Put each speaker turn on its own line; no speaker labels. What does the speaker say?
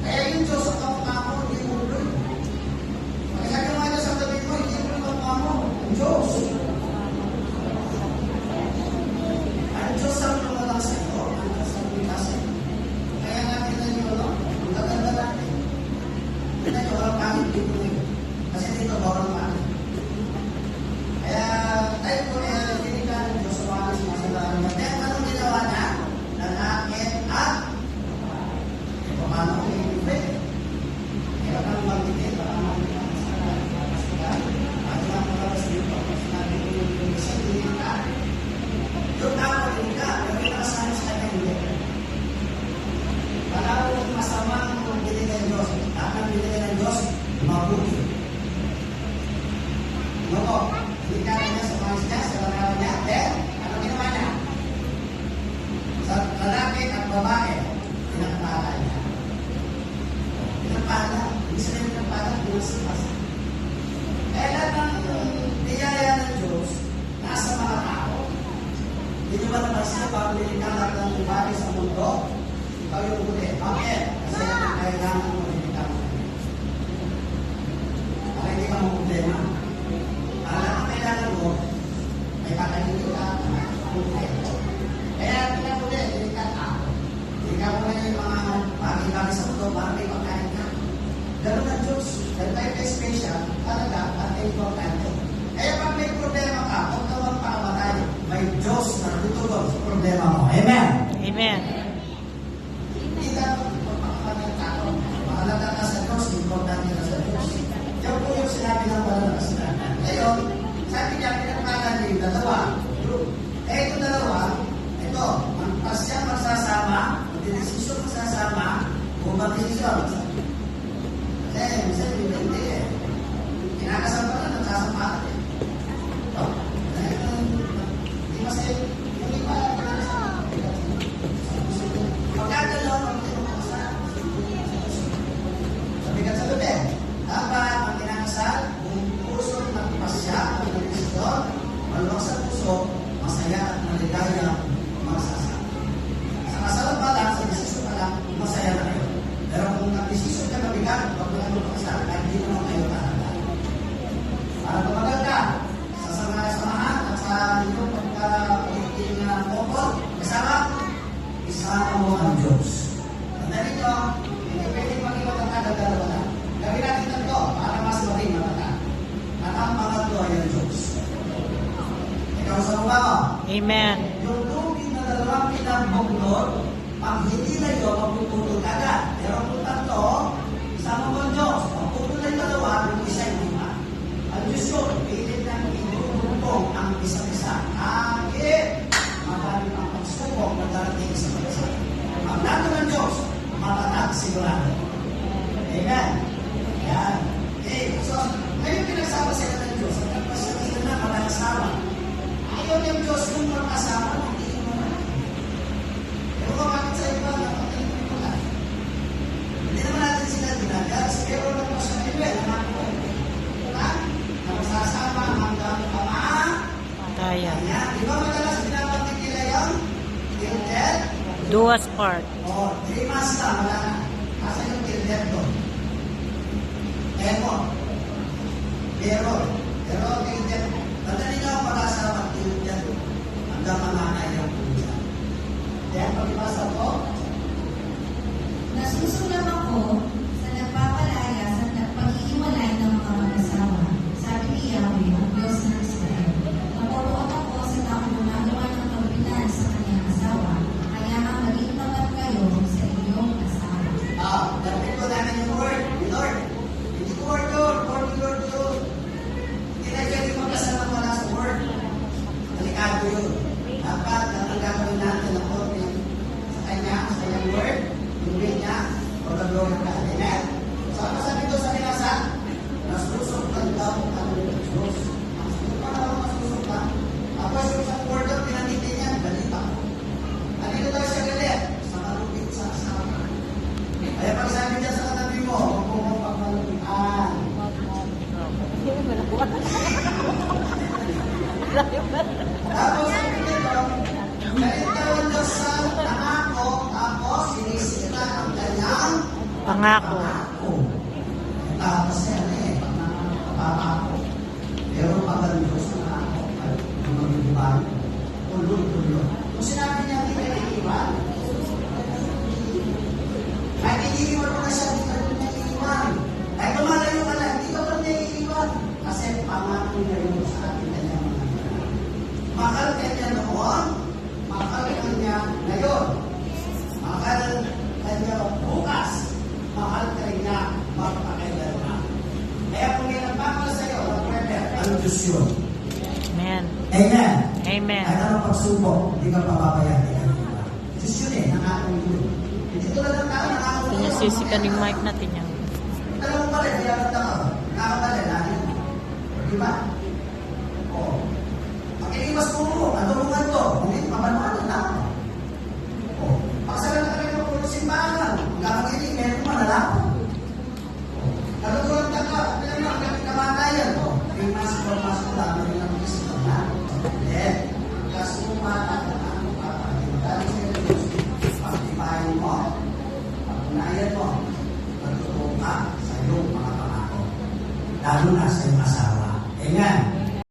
Kaya yung Diyos ang kamukha mo, hindi mo uloy. Pag sabi mo nga sa tabi mo, hindi mo yung kamukha mo, ang Diyos. Ang Diyos ang lumalang sa iyo, ang Diyos ang lumalang sa iyo. Kaya nga tingnan nyo, no? Ang gaganda natin. Tingnan nyo, walang pangit dito nyo. Kasi dito, walang pangit. Kaya tayo po, hindi ka ng Diyos sa mga sinasalaan niya. Kaya anong ginawa niya? Nanakit at paano ko i-ibig? Kaya kang magiging, baka magiging sa kapasigan. At lang malabas dito, sinabi ko yung sa tingin ka. Yung tao din ka, pero yung kasama sa kanya hindi. Wala kong masamang kung binigay ng Diyos. Ang binigay ng Diyos, mabuti. Ano? Hindi ka niya sa mga siya, sa larawan niya, then, ano ginawa niya? Sa lalaki at babae, pinagpala niya. Pinagpala, hindi sila pinagpala, pinagsipas. Kaya lahat ng biyaya ng Diyos, nasa mga tao. Hindi nyo ba naman siya, bago nilikang lahat ng babae sa mundo, ikaw yung uli. Bakit? Kasi kailangan mo nilikang. Para hindi ka mo problema. Para ang kailangan mo, may pakainin ka, kompleto. Kaya pinapuli, nilikang ako. Nilikang mo ngayon yung mga bagay-bagay sa mundo, para may pagkain ka. Ganun ang Diyos. Dahil tayo kay special, talaga, at importante. Kaya pag may problema ka, huwag ka magpakamatay. May Diyos na tutulog sa problema mo. Amen?
Amen.
Hindi dapat magpakamatay ng tao. Mahalaga ka sa Diyos, importante ka sa Diyos. Yan po yung sinabi ng wala na kasalanan. Ngayon, sabi niya, pinagpalan niya yung dalawa. Itong dalawa, ito, magpasya magsasama, magdidesisyon magsasama, o magdidesisyon. Kasi, minsan yung hindi eh. Kinakasama na, nagsasama natin. Hindi masaya, yung iba, kinakasama. Pagkagalaw, ang tinukasal. Sabigat sa gabi, dapat ang kinakasal, kung puso nagpasya, magdidesisyon, maluwag sa puso, masaya at maligaya, magsasama. Sa kasal pa lang, sa desisyon pa lang, masaya na kayo. Pero kung nag-desisyon ka mabigat, huwag mo lang magpakasal, kahit hindi naman kayo talaga. Para tumagal ka, sa samahan at sa inyong pagka-pagiging popol, kasama, isama mo ang Diyos. Tandaan nito, hindi pwedeng mag-iwag ang kadagalawa na. Gawin natin ito para mas maging matata. At ang pangatlo ay ang Diyos. Ikaw sa mga mo.
Amen.
Yung tubig na dalawang pinagbuklod, pag hindi na yun, magpuputol ka agad. Pero kung tatlo, isama mo ang Diyos. Pag putol na yung dalawa, yung isa yung lima. Ang Diyos yun, pilit ng inuutong ang isa't isa. Kahit marami ang pagsubok na darating sa bansa. Ang lahat ng Diyos, matatag sigurado. Amen. Yan. Okay. So, ngayon pinagsama sila ng Diyos. Ang nagpasya sila na mag-asawa. Ayaw ng Diyos yung mag-asawa, hindi yung mga. Pero kung bakit sa iba, napatay mo yung mga. Hindi naman natin sila dinagas. Pero nagpasya nila, anak ko. Na magsasama hanggang
Kaya.
Ayan. Di ba madalas pinapantig nila yun? Till death?
Duas part.
O, 3 months lang, wala na. Asa yung till death doon? Pero till death. Tandaan niyo ang pag-asawa till death. Hanggang mamanay ang pusa. Kaya pag-ibasa ko,
Nasusulam ako sa nagpapalayas at nagpag-iiwalay ng mga mag-asawa. Sabi ni Yahweh, ang Diyos ng Israel. Napuruot ako sa taong gumagawa ng kawinan sa kanyang asawa. Kaya ang maging tapat kayo sa inyong asawa.
dapat ko namin yung word. Lord, hindi ko word yun. Word yun. Hindi na pwede magkasama wala sa word. Delikado yun. Dapat ang gagawin natin ng word sa kanyang word, yung way niya, o the glory of God. Amen? So, ano sabi ko sa binasa? Nasusukan daw ang Diyos. Paano nasusukan? Tapos yung isang word daw, pinanitin niya, galita. Kanino daw siya galit? Sa malupit sa asawa. Kaya pag sabi niya sa katabi mo, huwag mo pagmalupitan. Tapos sabi nito, galit daw ang Diyos sa anak ko, tapos sinisita ang kanyang
Pangako.
Tapos yan pangako. Pero pag ang Diyos na ako, ay lumagibay, tulog. Kung sinabi niya, hindi ka naiiwan. Kahit naiiwan mo na siya, hindi ka rin naiiwan. Kahit lumalayo ka na, hindi ka rin naiiwan. Kasi pangako niya yun sa ating kanyang mga anak. Mahal ka niya noon, mahal ka niya ngayon. Mahal ka niya bukas, mahal ka niya magpakailanman. Kaya kung may nagpapala sa'yo, ang Diyos yun.
Amen.
Amen.
Amen.
Kahit anong pagsubok, hindi ka papabayaan. Diyos yun nangako yun. Hindi tulad ng tao, nangako yun.
Pinasisikan yung mic natin yan.
Alam mo pala, hindi ako tao. Nakakabala, natin. Di ba? Oo. Pag iniwas mo, natulungan ko. Kung hindi, mabanuan na ako. Oo. Pagsalan ka rin ng puno simbahan. Hanggang hindi, meron mo na lang. Natutulog ka ka, kamatayan mo. Yung mas ko lang, yung lang gusto na. Then, kasi kung mata ka na, dahil sa Diyos, pagtipahin mo, pagpunayan mo, natutulog ka sa iyong mga pangako. Lalo na sa iyong asawa. Amen.